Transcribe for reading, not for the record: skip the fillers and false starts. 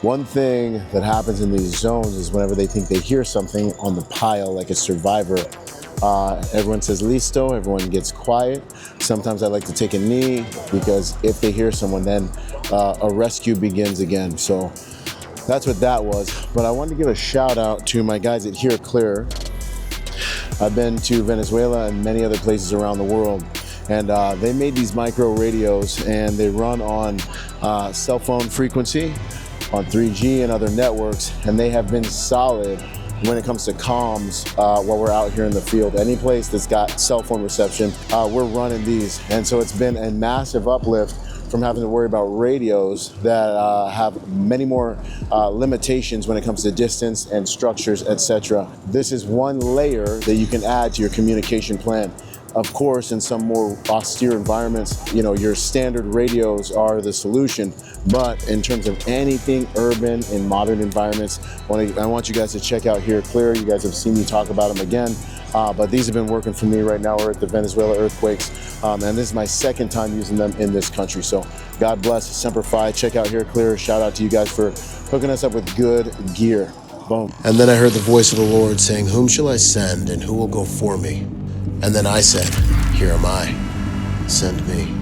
One thing that happens in these zones is whenever they think they hear something on the pile, like a survivor, everyone says listo, everyone gets quiet. Sometimes I like to take a knee because if they hear someone, then a rescue begins again. So that's what that was. But I wanted to give a shout out to my guys at HearClear. I've been to Venezuela and many other places around the world, and they made these micro radios, and they run on cell phone frequency, on 3G and other networks, and they have been solid when it comes to comms while we're out here in the field. Any place that's got cell phone reception, we're running these. And so it's been a massive uplift from having to worry about radios that have many more limitations when it comes to distance and structures, etc. This is one layer that you can add to your communication plan. Of course, in some more austere environments, you know, your standard radios are the solution. But in terms of anything urban in modern environments, I want you guys to check out HearClear. You guys have seen me talk about them again, but these have been working for me right now. We're at the Venezuela earthquakes, and this is my second time using them in this country. So God bless, Semper Fi. Check out HearClear. Shout out to you guys for hooking us up with good gear. Boom. And then I heard the voice of the Lord saying, "Whom shall I send, and who will go for me?" And then I said, "Here am I. Send me."